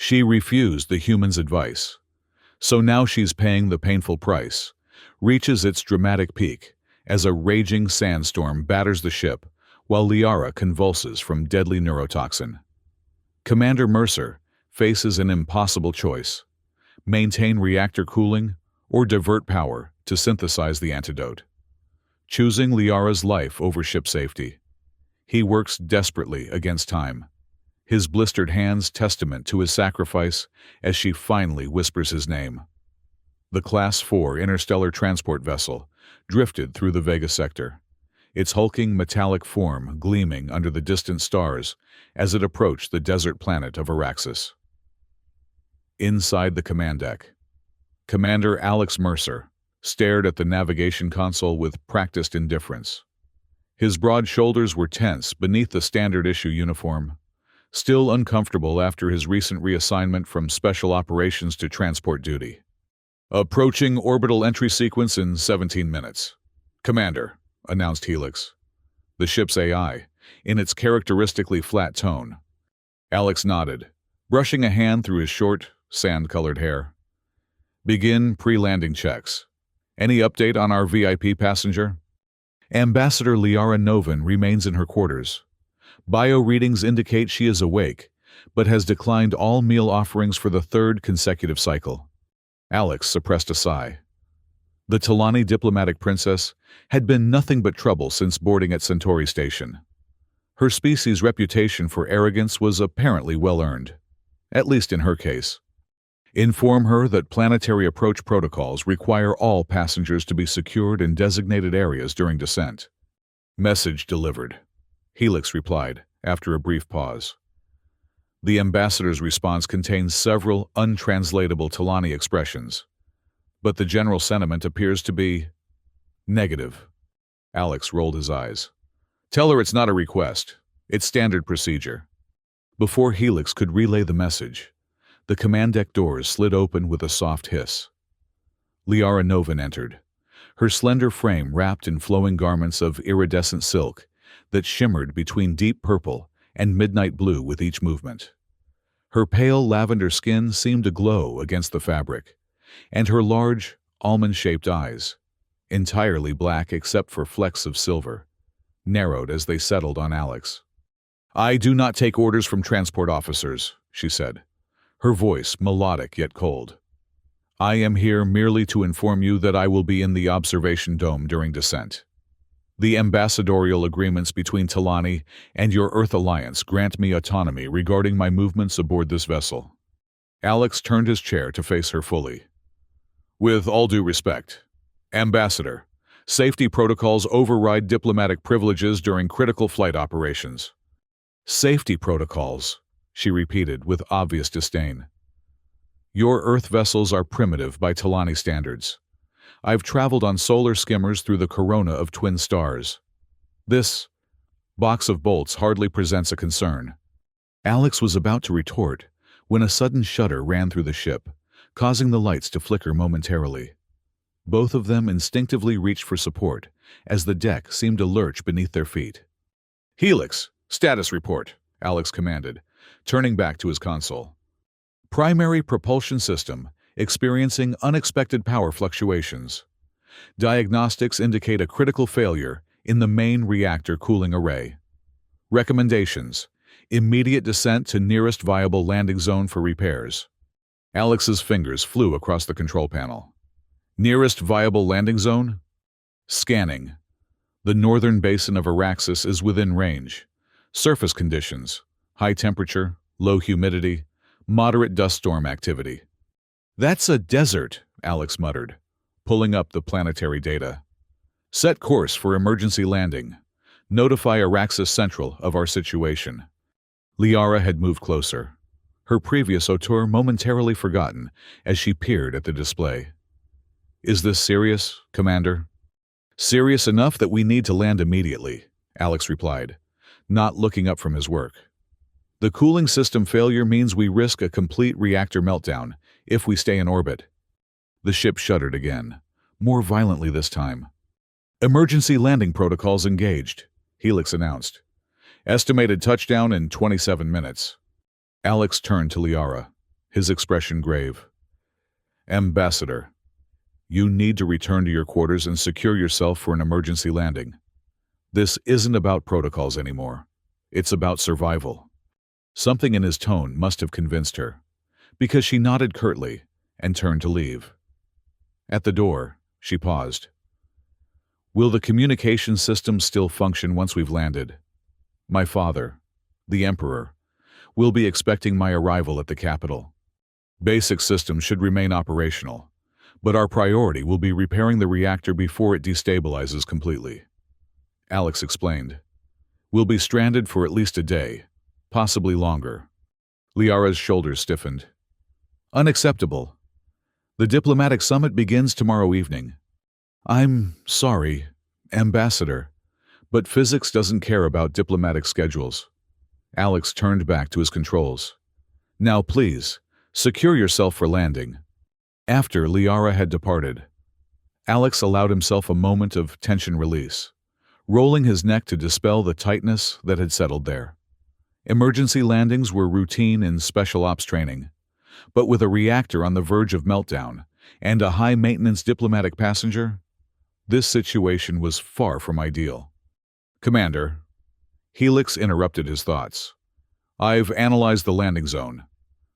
She refused the human's advice. So now she's paying the painful price, reaches its dramatic peak as a raging sandstorm batters the ship while Liara convulses from deadly neurotoxin. Commander Mercer faces an impossible choice: maintain reactor cooling or divert power to synthesize the antidote. Choosing Liara's life over ship safety, he works desperately against time, his blistered hands testament to his sacrifice as she finally whispers his name. The Class 4 interstellar transport vessel drifted through the Vega sector, its hulking metallic form gleaming under the distant stars as it approached the desert planet of Araxis. Inside the command deck, Commander Alex Mercer stared at the navigation console with practiced indifference. His broad shoulders were tense beneath the standard-issue uniform, still uncomfortable after his recent reassignment from special operations to transport duty. "Approaching orbital entry sequence in 17 minutes. Commander," announced Helix, the ship's AI, in its characteristically flat tone. Alex nodded, brushing a hand through his short, sand-colored hair. "Begin pre-landing checks. Any update on our VIP passenger?" Ambassador Liara Novin remains in her quarters. Bio readings indicate she is awake, but has declined all meal offerings for the third consecutive cycle. Alex suppressed a sigh. The Talani diplomatic princess had been nothing but trouble since boarding at Centauri Station. Her species' reputation for arrogance was apparently well-earned, at least in her case. Inform her that planetary approach protocols require all passengers to be secured in designated areas during descent. Message delivered, Helix replied, after a brief pause. The ambassador's response contains several untranslatable Talani expressions, but the general sentiment appears to be negative. Alex rolled his eyes. "Tell her it's not a request. It's standard procedure." Before Helix could relay the message, the command deck doors slid open with a soft hiss. Liara Novin entered, her slender frame wrapped in flowing garments of iridescent silk that shimmered between deep purple and midnight blue with each movement. Her pale lavender skin seemed to glow against the fabric, and her large, almond-shaped eyes, entirely black except for flecks of silver, narrowed as they settled on Alex. "I do not take orders from transport officers," she said, her voice melodic yet cold. "I am here merely to inform you that I will be in the observation dome during descent. The ambassadorial agreements between Talani and your Earth Alliance grant me autonomy regarding my movements aboard this vessel." Alex turned his chair to face her fully. "With all due respect, Ambassador, safety protocols override diplomatic privileges during critical flight operations." "Safety protocols," she repeated with obvious disdain. "Your Earth vessels are primitive by Talani standards. I've traveled on solar skimmers through the corona of twin stars. This box of bolts hardly presents a concern." Alex was about to retort when a sudden shudder ran through the ship, causing the lights to flicker momentarily. Both of them instinctively reached for support as the deck seemed to lurch beneath their feet. "Helix, status report," Alex commanded, turning back to his console. "Primary propulsion system experiencing unexpected power fluctuations. Diagnostics indicate a critical failure in the main reactor cooling array. Recommendations: immediate descent to nearest viable landing zone for repairs." Alex's fingers flew across the control panel. "Nearest viable landing zone?" "Scanning. The northern basin of Araxis is within range. Surface conditions: high temperature, low humidity, moderate dust storm activity." "That's a desert," Alex muttered, pulling up the planetary data. "Set course for emergency landing. Notify Araxis Central of our situation." Liara had moved closer, her previous hauteur momentarily forgotten as she peered at the display. "Is this serious, Commander?" "Serious enough that we need to land immediately," Alex replied, not looking up from his work. "The cooling system failure means we risk a complete reactor meltdown if we stay in orbit." The ship shuddered again, more violently this time. "Emergency landing protocols engaged," Helix announced. "Estimated touchdown in 27 minutes." Alex turned to Liara. his expression grave. "Ambassador, you need to return to your quarters and secure yourself for an emergency landing. This isn't about protocols anymore. It's about survival." Something in his tone must have convinced her, because she nodded curtly and turned to leave. At the door, she paused. "Will the communication system still function once we've landed? My father, the Emperor, will be expecting my arrival at the capital. Basic systems should remain operational, but our priority will be repairing the reactor before it destabilizes completely," Alex explained. "We'll be stranded for at least a day, possibly longer." Liara's shoulders stiffened. "Unacceptable. The diplomatic summit begins tomorrow evening. I'm sorry, Ambassador, but physics doesn't care about diplomatic schedules." Alex turned back to his controls. "Now please, secure yourself for landing." After Liara had departed, Alex allowed himself a moment of tension release, rolling his neck to dispel the tightness that had settled there. Emergency landings were routine in special ops training, but with a reactor on the verge of meltdown and a high-maintenance diplomatic passenger, this situation was far from ideal. "Commander," Helix interrupted his thoughts, "I've analyzed the landing zone.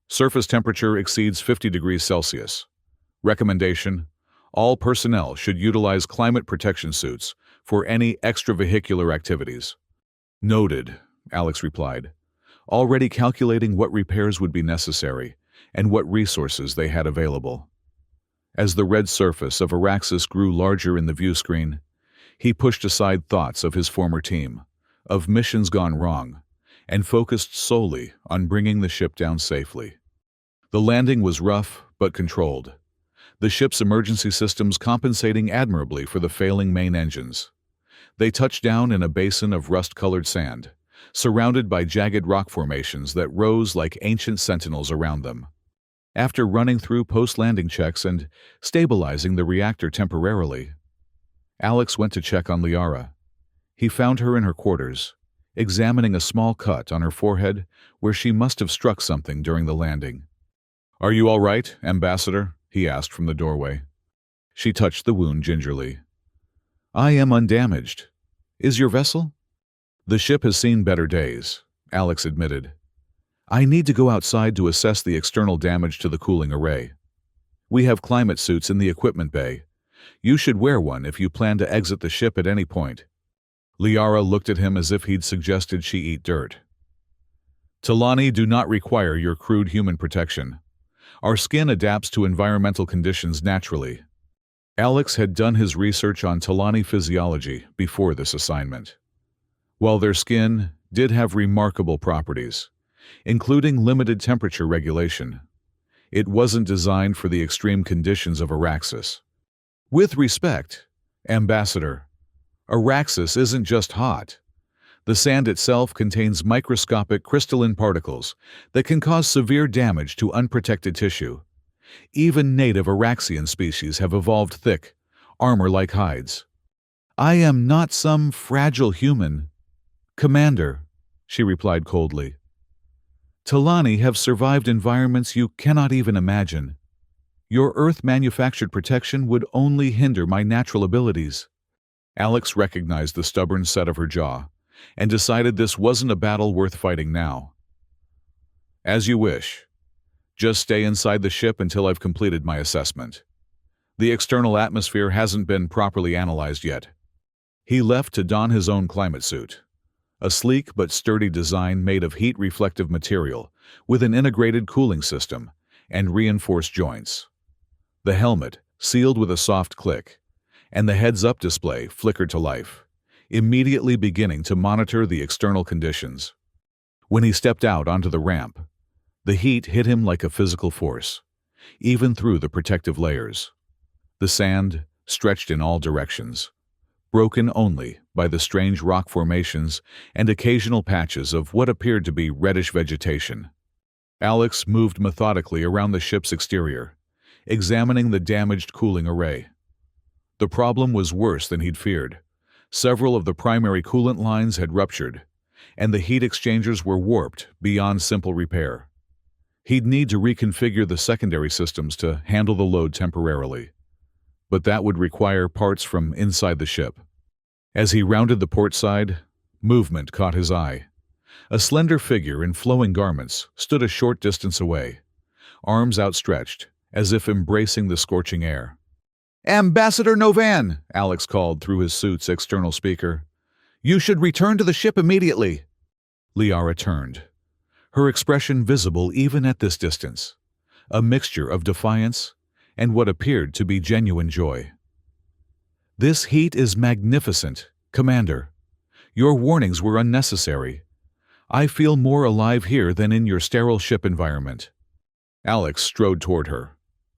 Surface temperature exceeds 50 degrees Celsius. Recommendation: all personnel should utilize climate protection suits for any extravehicular activities." "Noted," Alex replied, already calculating what repairs would be necessary and what resources they had available. As the red surface of Araxis grew larger in the view screen, he pushed aside thoughts of his former team, of missions gone wrong, and focused solely on bringing the ship down safely. The landing was rough but controlled, the ship's emergency systems compensating admirably for the failing main engines. They touched down in a basin of rust-colored sand, surrounded by jagged rock formations that rose like ancient sentinels around them. After running through post-landing checks and stabilizing the reactor temporarily, Alex went to check on Liara. He found her in her quarters, examining a small cut on her forehead where she must have struck something during the landing. "Are you all right, Ambassador?" he asked from the doorway. She touched the wound gingerly. "I am undamaged. Is your vessel?" "The ship has seen better days," Alex admitted. "I need to go outside to assess the external damage to the cooling array. We have climate suits in the equipment bay. You should wear one if you plan to exit the ship at any point." Liara looked at him as if he'd suggested she eat dirt. "Talani do not require your crude human protection. Our skin adapts to environmental conditions naturally." Alex had done his research on Talani physiology before this assignment. While their skin did have remarkable properties, including limited temperature regulation, it wasn't designed for the extreme conditions of Araxis. "With respect, Ambassador, Araxis isn't just hot. The sand itself contains microscopic crystalline particles that can cause severe damage to unprotected tissue. Even native Araxian species have evolved thick, armor-like hides. I am not some fragile human." "Commander," she replied coldly, "Talani have survived environments you cannot even imagine. Your Earth-manufactured protection would only hinder my natural abilities." Alex recognized the stubborn set of her jaw and decided this wasn't a battle worth fighting now. "As you wish. Just stay inside the ship until I've completed my assessment. The external atmosphere hasn't been properly analyzed yet." He left to don his own climate suit, a sleek but sturdy design made of heat-reflective material with an integrated cooling system and reinforced joints. The helmet sealed with a soft click, and the heads-up display flickered to life, immediately beginning to monitor the external conditions. When he stepped out onto the ramp, the heat hit him like a physical force, even through the protective layers. The sand stretched in all directions, broken only by the strange rock formations and occasional patches of what appeared to be reddish vegetation. Alex moved methodically around the ship's exterior, examining the damaged cooling array. The problem was worse than he'd feared. Several of the primary coolant lines had ruptured, and the heat exchangers were warped beyond simple repair. He'd need to reconfigure the secondary systems to handle the load temporarily, but that would require parts from inside the ship. As he rounded the port side, movement caught his eye. A slender figure in flowing garments stood a short distance away, arms outstretched, as if embracing the scorching air. "Ambassador Novan," Alex called through his suit's external speaker. "You should return to the ship immediately." Liara turned, her expression visible even at this distance, a mixture of defiance and what appeared to be genuine joy. "This heat is magnificent, Commander. Your warnings were unnecessary. I feel more alive here than in your sterile ship environment." Alex strode toward her,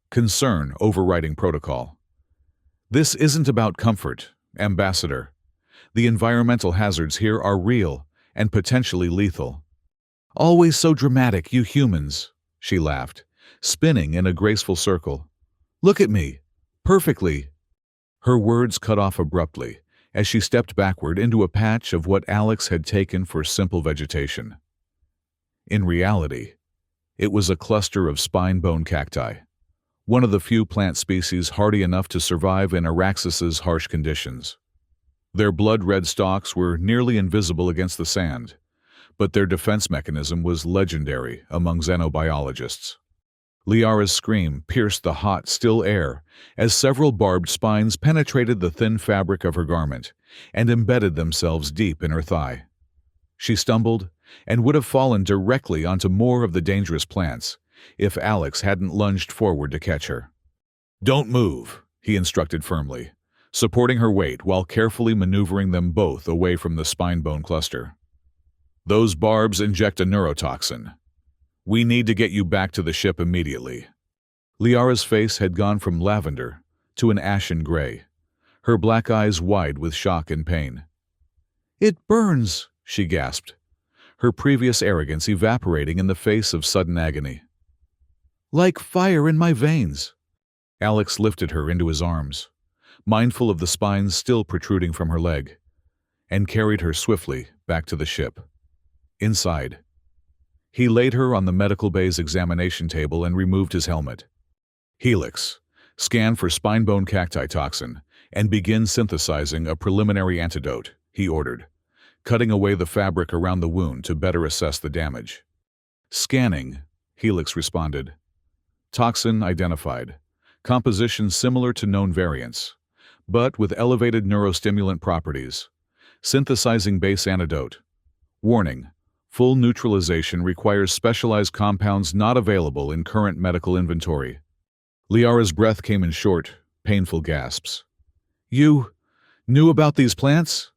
concern overriding protocol. "This isn't about comfort, Ambassador. The environmental hazards here are real and potentially lethal." "Always so dramatic, you humans," she laughed, spinning in a graceful circle. "Look at me. Perfectly." Her words cut off abruptly as she stepped backward into a patch of what Alex had taken for simple vegetation. In reality, it was a cluster of spine-bone cacti, one of the few plant species hardy enough to survive in Araxis's harsh conditions. Their blood-red stalks were nearly invisible against the sand, but their defense mechanism was legendary among xenobiologists. Liara's scream pierced the hot, still air as several barbed spines penetrated the thin fabric of her garment and embedded themselves deep in her thigh. She stumbled and would have fallen directly onto more of the dangerous plants if Alex hadn't lunged forward to catch her. "Don't move," he instructed firmly, supporting her weight while carefully maneuvering them both away from the spine-bone cluster. "Those barbs inject a neurotoxin. We need to get you back to the ship immediately." Liara's face had gone from lavender to an ashen gray, her black eyes wide with shock and pain. "It burns," she gasped, her previous arrogance evaporating in the face of sudden agony. "Like fire in my veins." Alex lifted her into his arms, mindful of the spines still protruding from her leg, and carried her swiftly back to the ship. Inside, he laid her on the medical bay's examination table and removed his helmet. "Helix, scan for spine-bone cacti toxin and begin synthesizing a preliminary antidote," he ordered, cutting away the fabric around the wound to better assess the damage. "Scanning," Helix responded. "Toxin identified. Composition similar to known variants, but with elevated neurostimulant properties. Synthesizing base antidote. Warning: full neutralization requires specialized compounds not available in current medical inventory." Liara's breath came in short, painful gasps. "You knew about these plants?"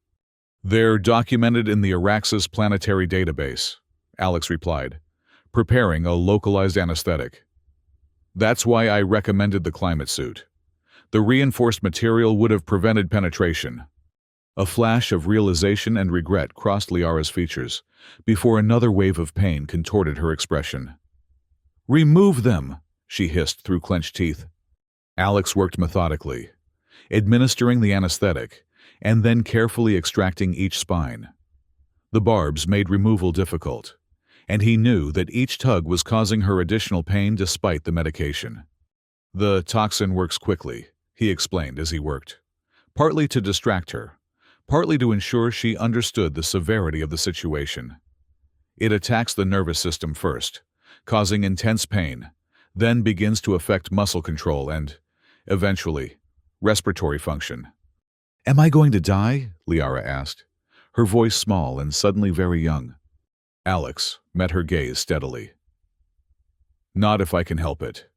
"They're documented in the Araxis planetary database," Alex replied, preparing a localized anesthetic. "That's why I recommended the climate suit. The reinforced material would have prevented penetration." A flash of realization and regret crossed Liara's features before another wave of pain contorted her expression. "Remove them," she hissed through clenched teeth. Alex worked methodically, administering the anesthetic and then carefully extracting each spine. The barbs made removal difficult, and he knew that each tug was causing her additional pain despite the medication. "The toxin works quickly," he explained as he worked, partly to distract her, partly to ensure she understood the severity of the situation. "It attacks the nervous system first, causing intense pain, then begins to affect muscle control and, eventually, respiratory function." "Am I going to die?" Liara asked, her voice small and suddenly very young. Alex met her gaze steadily. "Not if I can help it.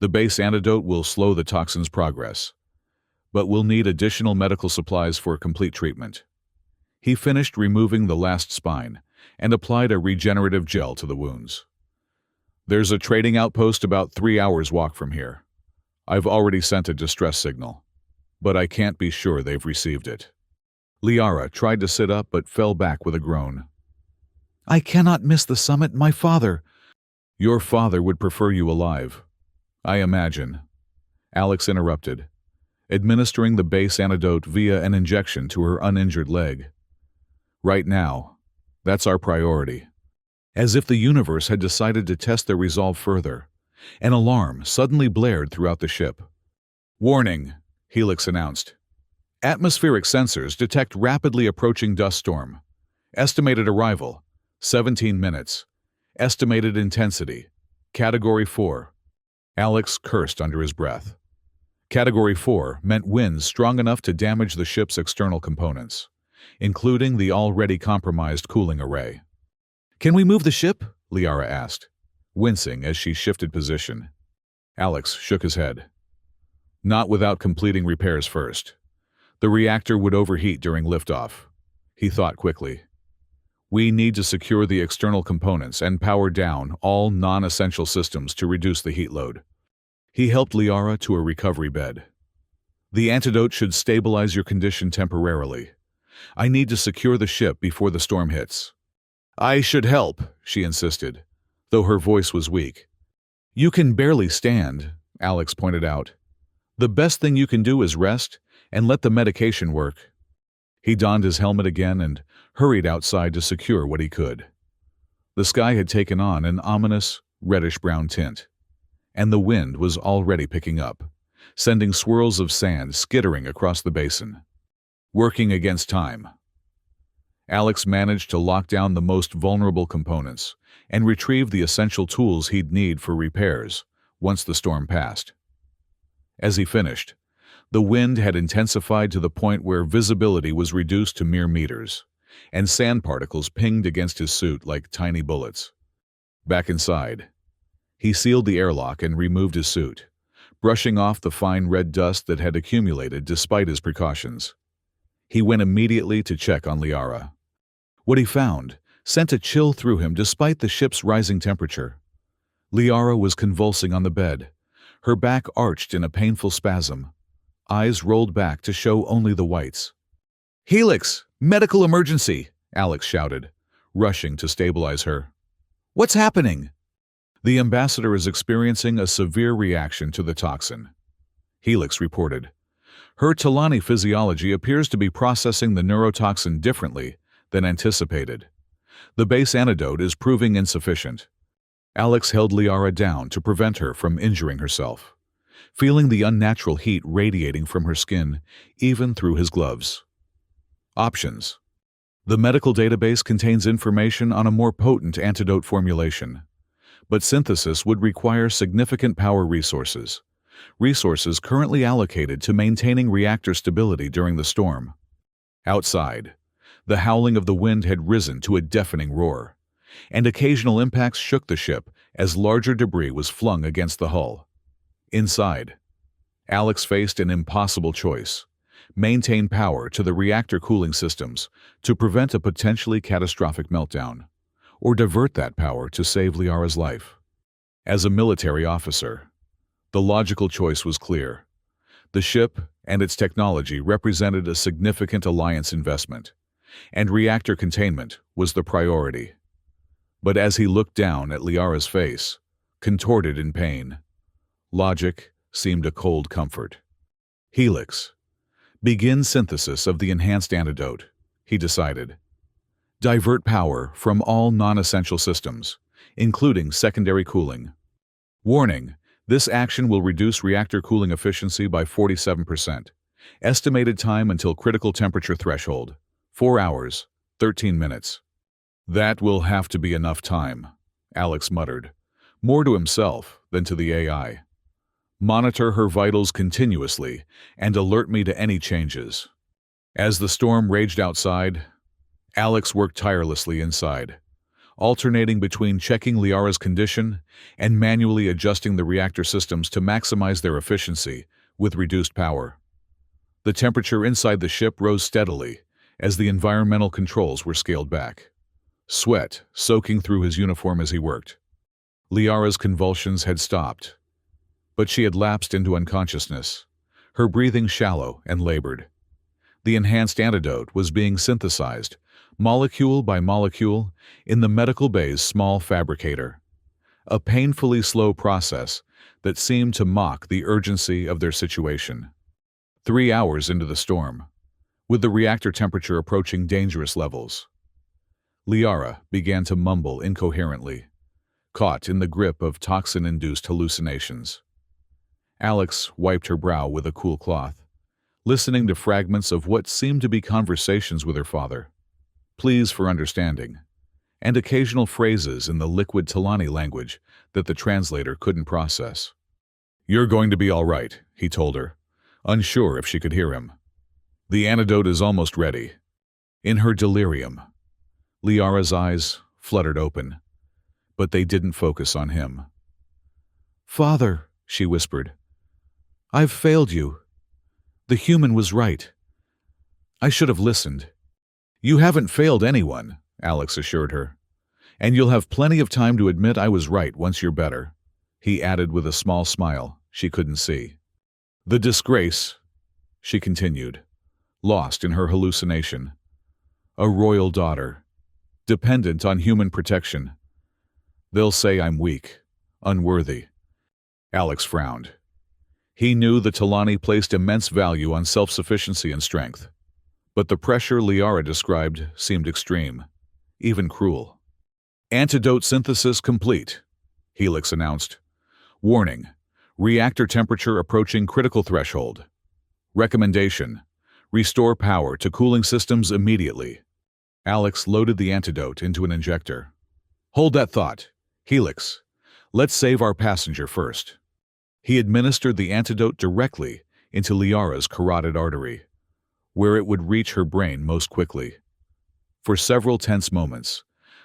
The base antidote will slow the toxin's progress, but we'll need additional medical supplies for complete treatment." He finished removing the last spine and applied a regenerative gel to the wounds. "There's a trading outpost about 3 hours' walk from here. I've already sent a distress signal, but I can't be sure they've received it." Liara tried to sit up but fell back with a groan. "I cannot miss the summit, my father." "Your father would prefer you alive, I imagine," Alex interrupted, administering the base antidote via an injection to her uninjured leg. "Right now, that's our priority." As if the universe had decided to test their resolve further, an alarm suddenly blared throughout the ship. "Warning," Helix announced. "Atmospheric sensors detect rapidly approaching dust storm. Estimated arrival, 17 minutes. Estimated intensity, Category 4. Alex cursed under his breath. Category 4 meant winds strong enough to damage the ship's external components, including the already compromised cooling array. "Can we move the ship?" Liara asked, wincing as she shifted position. Alex shook his head. "Not without completing repairs first. The reactor would overheat during liftoff." He thought quickly. "We need to secure the external components and power down all non-essential systems to reduce the heat load." He helped Liara to a recovery bed. "The antidote should stabilize your condition temporarily. I need to secure the ship before the storm hits." "I should help," she insisted, though her voice was weak. "You can barely stand," Alex pointed out. "The best thing you can do is rest and let the medication work." He donned his helmet again and hurried outside to secure what he could. The sky had taken on an ominous, reddish-brown tint, and the wind was already picking up, sending swirls of sand skittering across the basin. Working against time, Alex managed to lock down the most vulnerable components and retrieve the essential tools he'd need for repairs once the storm passed. As he finished, the wind had intensified to the point where visibility was reduced to mere meters, and sand particles pinged against his suit like tiny bullets. Back inside, he sealed the airlock and removed his suit, brushing off the fine red dust that had accumulated despite his precautions. He went immediately to check on Liara. What he found sent a chill through him despite the ship's rising temperature. Liara was convulsing on the bed, her back arched in a painful spasm, eyes rolled back to show only the whites. "Helix! Medical emergency!" Alex shouted, rushing to stabilize her. "What's happening?" "The ambassador is experiencing a severe reaction to the toxin," Helix reported. "Her Talani physiology appears to be processing the neurotoxin differently than anticipated. The base antidote is proving insufficient." Alex held Liara down to prevent her from injuring herself, feeling the unnatural heat radiating from her skin even through his gloves. Options. The medical database contains information on a more potent antidote formulation, but synthesis would require significant power resources currently allocated to maintaining reactor stability during the storm. Outside, the howling of the wind had risen to a deafening roar, and occasional impacts shook the ship as larger debris was flung against the hull. Inside, Alex faced an impossible choice: maintain power to the reactor cooling systems to prevent a potentially catastrophic meltdown, or divert that power to save Liara's life. As a military officer, the logical choice was clear. The ship and its technology represented a significant alliance investment, and reactor containment was the priority. But as he looked down at Liara's face, contorted in pain, logic seemed a cold comfort. "Helix, begin synthesis of the enhanced antidote," he decided. "Divert power from all non-essential systems, including secondary cooling. Warning, this action will reduce reactor cooling efficiency by 47%. Estimated time until critical temperature threshold, 4 hours, 13 minutes. "That will have to be enough time," Alex muttered, more to himself than to the AI. "Monitor her vitals continuously and alert me to any changes." As the storm raged outside, Alex worked tirelessly inside, alternating between checking Liara's condition and manually adjusting the reactor systems to maximize their efficiency with reduced power. The temperature inside the ship rose steadily as the environmental controls were scaled back, sweat soaking through his uniform as he worked. Liara's convulsions had stopped, but she had lapsed into unconsciousness, her breathing shallow and labored. The enhanced antidote was being synthesized, molecule by molecule, in the medical bay's small fabricator, a painfully slow process that seemed to mock the urgency of their situation. 3 hours into the storm, with the reactor temperature approaching dangerous levels, Liara began to mumble incoherently, caught in the grip of toxin-induced hallucinations. Alex wiped her brow with a cool cloth, listening to fragments of what seemed to be conversations with her father, pleas for understanding, and occasional phrases in the liquid Talani language that the translator couldn't process. "You're going to be all right," he told her, unsure if she could hear him. "The antidote is almost ready." In her delirium, Liara's eyes fluttered open, but they didn't focus on him. "Father," she whispered, "I've failed you. The human was right. I should have listened." "You haven't failed anyone," Alex assured her. "And you'll have plenty of time to admit I was right once you're better," he added with a small smile she couldn't see. "The disgrace," she continued, lost in her hallucination. "A royal daughter, dependent on human protection. They'll say I'm weak, unworthy." Alex frowned. He knew the Talani placed immense value on self-sufficiency and strength, but the pressure Liara described seemed extreme, even cruel. "Antidote synthesis complete," Helix announced. "Warning: reactor temperature approaching critical threshold. Recommendation: restore power to cooling systems immediately." Alex loaded the antidote into an injector. "Hold that thought. Helix, let's save our passenger first." He administered the antidote directly into Liara's carotid artery, where it would reach her brain most quickly. For several tense moments,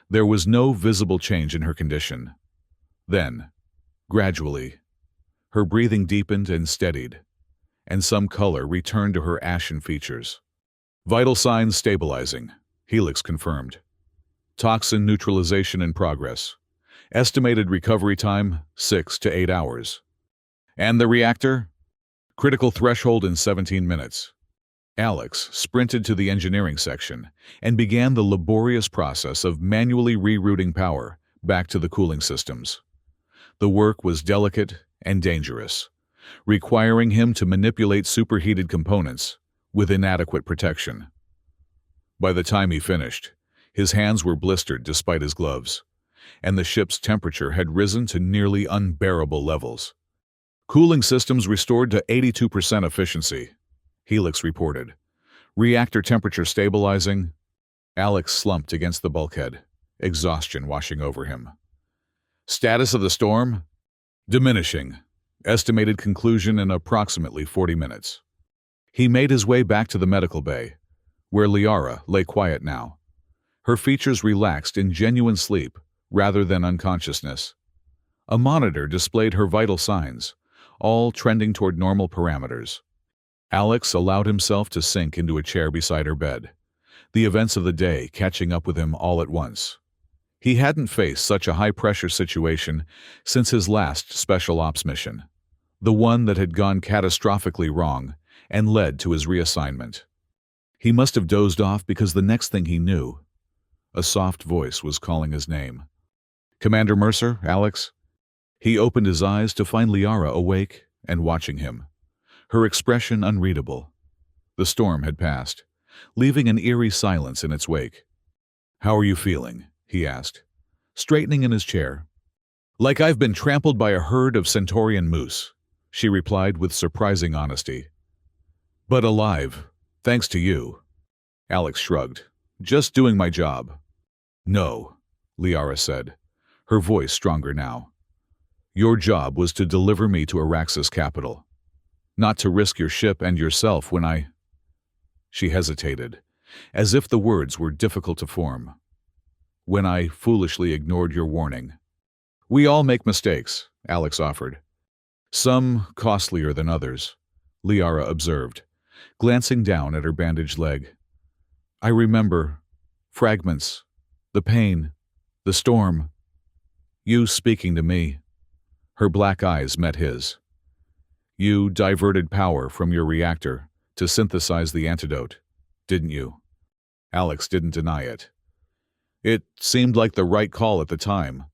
there was no visible change in her condition. Then, gradually, her breathing deepened and steadied, and some color returned to her ashen features. "Vital signs stabilizing," Helix confirmed. "Toxin neutralization in progress. Estimated recovery time, 6 to 8 hours. And the reactor? Critical threshold in 17 minutes. Alex sprinted to the engineering section and began the laborious process of manually rerouting power back to the cooling systems. The work was delicate and dangerous, requiring him to manipulate superheated components with inadequate protection. By the time he finished, his hands were blistered despite his gloves, and the ship's temperature had risen to nearly unbearable levels. "Cooling systems restored to 82% efficiency," Helix reported. "Reactor temperature stabilizing." Alex slumped against the bulkhead, exhaustion washing over him. "Status of the storm? Diminishing. Estimated conclusion in approximately 40 minutes. He made his way back to the medical bay, where Liara lay quiet now, her features relaxed in genuine sleep rather than unconsciousness. A monitor displayed her vital signs, all trending toward normal parameters. Alex allowed himself to sink into a chair beside her bed, the events of the day catching up with him all at once. He hadn't faced such a high-pressure situation since his last special ops mission, the one that had gone catastrophically wrong and led to his reassignment. He must have dozed off because the next thing he knew, a soft voice was calling his name. "Commander Mercer, Alex?" He opened his eyes to find Liara awake and watching him, her expression unreadable. The storm had passed, leaving an eerie silence in its wake. "How are you feeling?" he asked, straightening in his chair. "Like I've been trampled by a herd of Centaurian moose," she replied with surprising honesty. "But alive, thanks to you." Alex shrugged. "Just doing my job." "No," Liara said, her voice stronger now. "Your job was to deliver me to Araxis' capital, not to risk your ship and yourself when I—" She hesitated, as if the words were difficult to form. "When I foolishly ignored your warning." "We all make mistakes," Alex offered. "Some costlier than others," Liara observed, glancing down at her bandaged leg. "I remember fragments, the pain, the storm. You speaking to me." Her black eyes met his. "You diverted power from your reactor to synthesize the antidote, didn't you?" Alex didn't deny it. "It seemed like the right call at the time."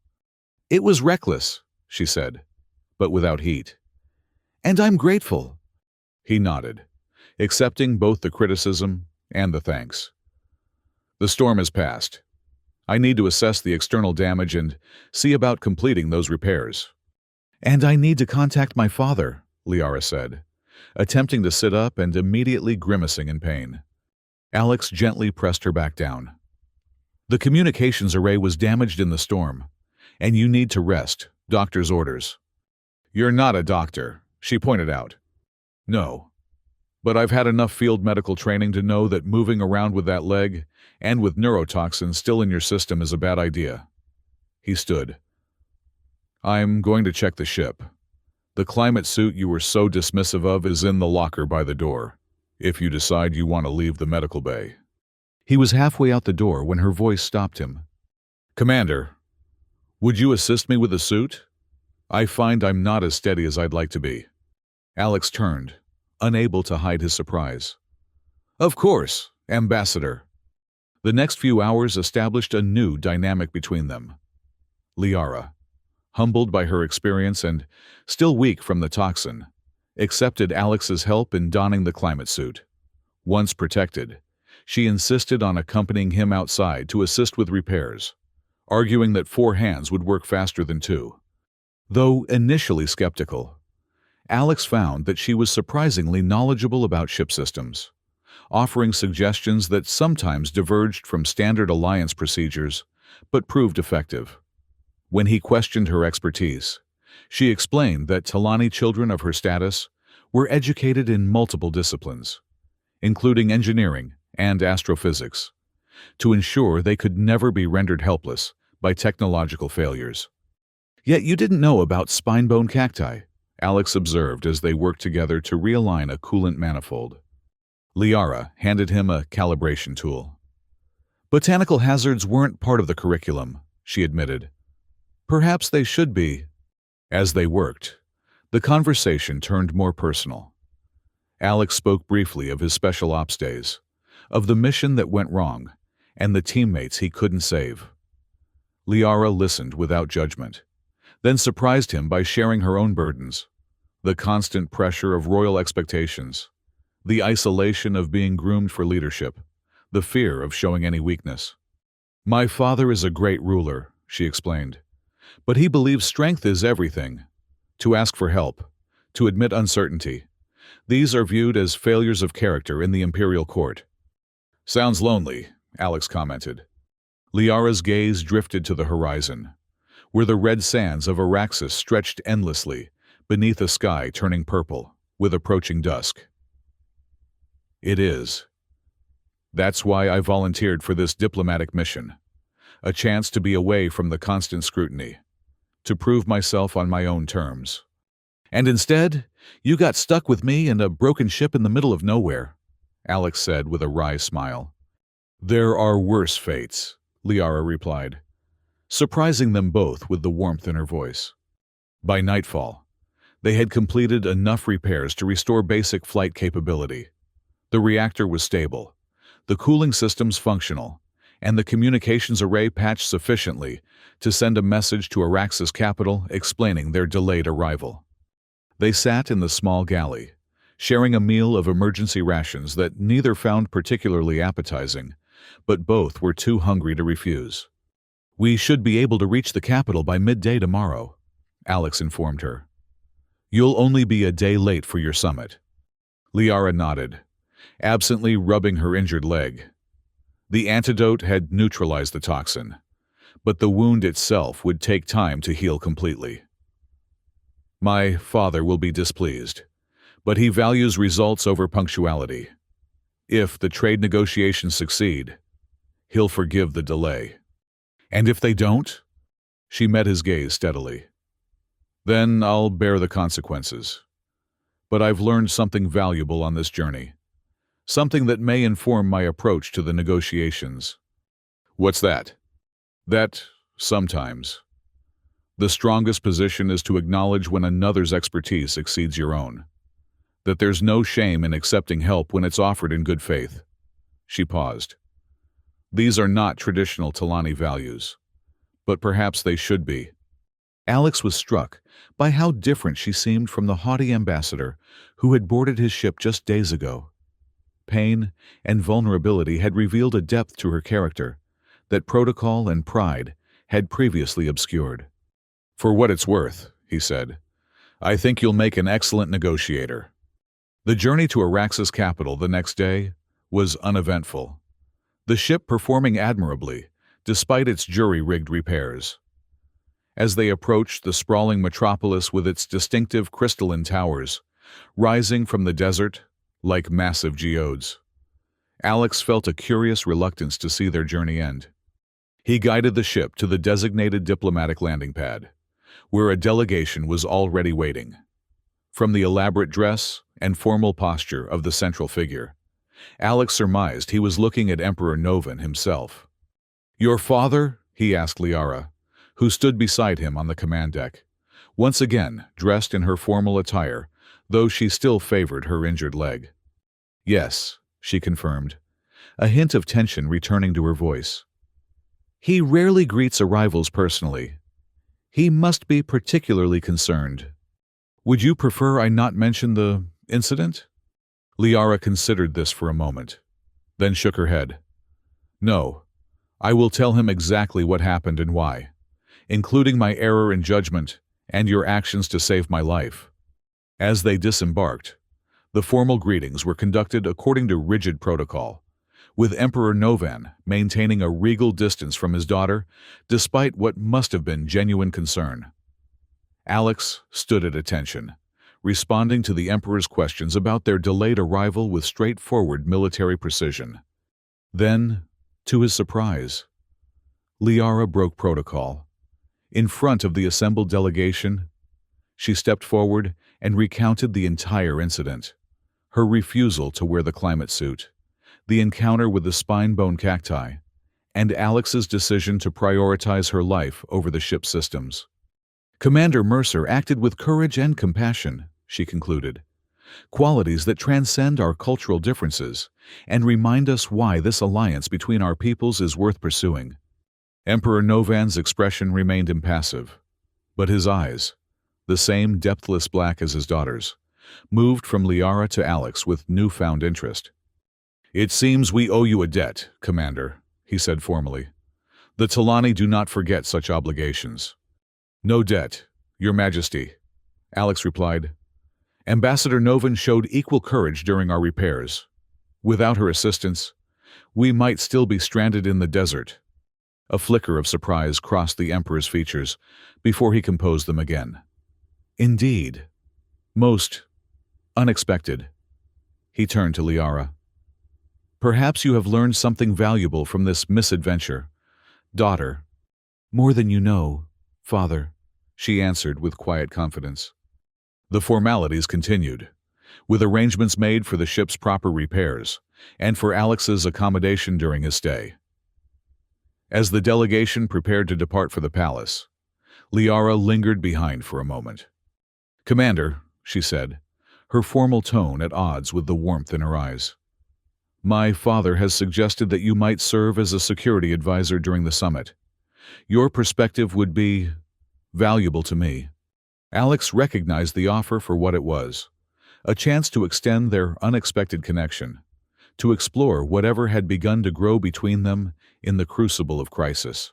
"It was reckless," she said, but without heat. "And I'm grateful." He nodded, accepting both the criticism and the thanks. "The storm has passed. I need to assess the external damage and see about completing those repairs. And I need to contact my father, Liara said, attempting to sit up and immediately grimacing in pain. Alex gently pressed her back down. The communications array was damaged in the storm, and you need to rest, doctor's orders. You're not a doctor, she pointed out. No. But I've had enough field medical training to know that moving around with that leg and with neurotoxins still in your system is a bad idea. He stood. I'm going to check the ship. The climate suit you were so dismissive of is in the locker by the door, if you decide you want to leave the medical bay. He was halfway out the door when her voice stopped him. Commander, would you assist me with the suit? I find I'm not as steady as I'd like to be. Alex turned, unable to hide his surprise. Of course, Ambassador. The next few hours established a new dynamic between them. Liara, humbled by her experience and still weak from the toxin, accepted Alex's help in donning the climate suit. Once protected, she insisted on accompanying him outside to assist with repairs, arguing that 4 hands would work faster than 2. Though initially skeptical, Alex found that she was surprisingly knowledgeable about ship systems, offering suggestions that sometimes diverged from standard alliance procedures, but proved effective. When he questioned her expertise, she explained that Talani children of her status were educated in multiple disciplines, including engineering and astrophysics, to ensure they could never be rendered helpless by technological failures. Yet you didn't know about spine-bone cacti, Alex observed as they worked together to realign a coolant manifold. Liara handed him a calibration tool. Botanical hazards weren't part of the curriculum, she admitted. Perhaps they should be. As they worked, the conversation turned more personal. Alex spoke briefly of his special ops days, of the mission that went wrong, and the teammates he couldn't save. Liara listened without judgment, then surprised him by sharing her own burdens, the constant pressure of royal expectations, the isolation of being groomed for leadership, the fear of showing any weakness. My father is a great ruler, she explained, but he believes strength is everything. To ask for help, to admit uncertainty, these are viewed as failures of character in the imperial court. Sounds lonely, Alex commented. Liara's gaze drifted to the horizon, where the red sands of Araxis stretched endlessly beneath a sky turning purple with approaching dusk. It is. That's why I volunteered for this diplomatic mission, a chance to be away from the constant scrutiny, to prove myself on my own terms. And instead, you got stuck with me and a broken ship in the middle of nowhere, Alex said with a wry smile. There are worse fates, Liara replied, surprising them both with the warmth in her voice. By nightfall, they had completed enough repairs to restore basic flight capability. The reactor was stable, the cooling systems functional, and the communications array patched sufficiently to send a message to Araxis' capital explaining their delayed arrival. They sat in the small galley, sharing a meal of emergency rations that neither found particularly appetizing, but both were too hungry to refuse. We should be able to reach the capital by midday tomorrow, Alex informed her. You'll only be a day late for your summit. Liara nodded, absently rubbing her injured leg. The antidote had neutralized the toxin, but the wound itself would take time to heal completely. My father will be displeased, but he values results over punctuality. If the trade negotiations succeed, he'll forgive the delay. And if they don't? She met his gaze steadily. Then I'll bear the consequences. But I've learned something valuable on this journey, something that may inform my approach to the negotiations. What's that? That, sometimes, the strongest position is to acknowledge when another's expertise exceeds your own. That there's no shame in accepting help when it's offered in good faith. She paused. These are not traditional Talani values, but perhaps they should be. Alex was struck by how different she seemed from the haughty ambassador who had boarded his ship just days ago. Pain and vulnerability had revealed a depth to her character that protocol and pride had previously obscured. "For what it's worth," he said, "I think you'll make an excellent negotiator." The journey to Arax's capital the next day was uneventful, the ship performing admirably despite its jury-rigged repairs. As they approached the sprawling metropolis with its distinctive crystalline towers, rising from the desert like massive geodes, Alex felt a curious reluctance to see their journey end. He guided the ship to the designated diplomatic landing pad, where a delegation was already waiting. From the elaborate dress and formal posture of the central figure, Alex surmised he was looking at Emperor Novan himself. "Your father?" he asked Liara, who stood beside him on the command deck, once again dressed in her formal attire, though she still favored her injured leg. "Yes," she confirmed, a hint of tension returning to her voice. "He rarely greets arrivals personally. He must be particularly concerned. Would you prefer I not mention the incident?" Liara considered this for a moment, then shook her head. "No, I will tell him exactly what happened and why, including my error in judgment and your actions to save my life." As they disembarked, the formal greetings were conducted according to rigid protocol, with Emperor Novan maintaining a regal distance from his daughter despite what must have been genuine concern. Alex stood at attention, responding to the Emperor's questions about their delayed arrival with straightforward military precision. Then, to his surprise, Liara broke protocol. In front of the assembled delegation, she stepped forward and recounted the entire incident: her refusal to wear the climate suit, the encounter with the spine-bone cacti, and Alex's decision to prioritize her life over the ship's systems. "Commander Mercer acted with courage and compassion," she concluded, "qualities that transcend our cultural differences and remind us why this alliance between our peoples is worth pursuing." Emperor Novan's expression remained impassive, but his eyes, the same depthless black as his daughter's, moved from Liara to Alex with newfound interest. "It seems we owe you a debt, Commander," he said formally. "The Talani do not forget such obligations." "No debt, Your Majesty," Alex replied. "Ambassador Novan showed equal courage during our repairs. Without her assistance, we might still be stranded in the desert." A flicker of surprise crossed the Emperor's features before he composed them again. "Indeed. Most unexpected." He turned to Liara. "Perhaps you have learned something valuable from this misadventure, daughter." "More than you know, father," she answered with quiet confidence. The formalities continued, with arrangements made for the ship's proper repairs and for Alex's accommodation during his stay. As the delegation prepared to depart for the palace, Liara lingered behind for a moment. "Commander," she said, her formal tone at odds with the warmth in her eyes, "my father has suggested that you might serve as a security advisor during the summit. Your perspective would be valuable to me." Alex recognized the offer for what it was: a chance to extend their unexpected connection, to explore whatever had begun to grow between them in the crucible of crisis.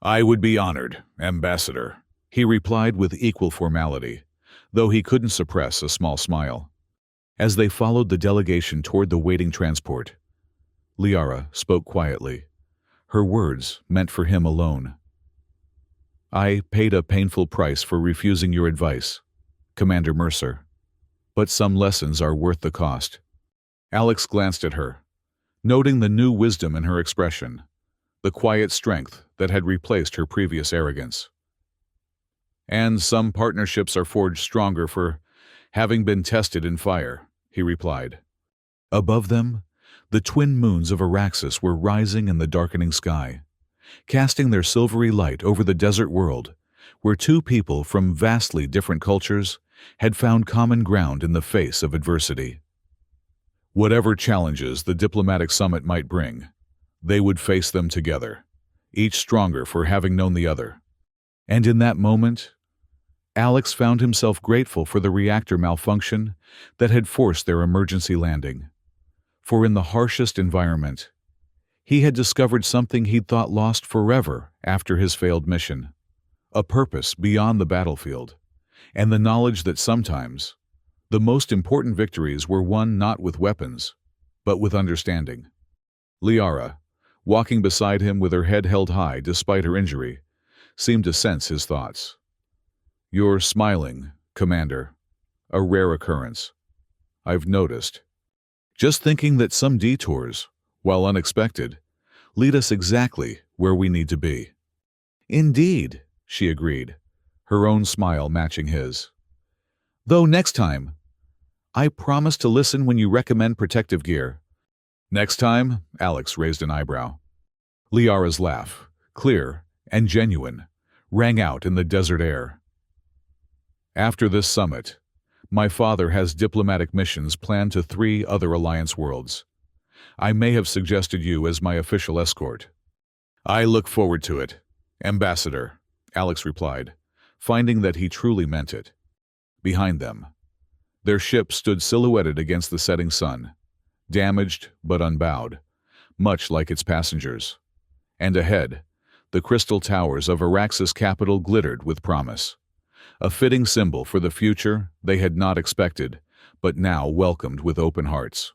"I would be honored, Ambassador," he replied with equal formality, though he couldn't suppress a small smile. As they followed the delegation toward the waiting transport, Liara spoke quietly, her words meant for him alone. "I paid a painful price for refusing your advice, Commander Mercer, but some lessons are worth the cost." Alex glanced at her, noting the new wisdom in her expression, the quiet strength that had replaced her previous arrogance. "And some partnerships are forged stronger for having been tested in fire," he replied. Above them, the twin moons of Araxis were rising in the darkening sky, casting their silvery light over the desert world, where two people from vastly different cultures had found common ground in the face of adversity. Whatever challenges the diplomatic summit might bring, they would face them together, each stronger for having known the other. And in that moment, Alex found himself grateful for the reactor malfunction that had forced their emergency landing. For in the harshest environment, He had discovered something he'd thought lost forever after his failed mission, a purpose beyond the battlefield, and the knowledge that sometimes the most important victories were won not with weapons, but with understanding. Liara, walking beside him with her head held high despite her injury, seemed to sense his thoughts. "You're smiling, Commander. A rare occurrence. I've noticed. Just thinking that some detours, while unexpected, lead us exactly where we need to be." "Indeed," she agreed, her own smile matching his. "Though next time, I promise to listen when you recommend protective gear." "Next time?" Alex raised an eyebrow. Liara's laugh, clear and genuine, rang out in the desert air. "After this summit, my father has diplomatic missions planned to 3 other Alliance worlds. I may have suggested you as my official escort." "I look forward to it, Ambassador," Alex replied, finding that he truly meant it. Behind them, their ship stood silhouetted against the setting sun, damaged but unbowed, much like its passengers. And ahead, the crystal towers of Araxis' capital glittered with promise, a fitting symbol for the future they had not expected, but now welcomed with open hearts.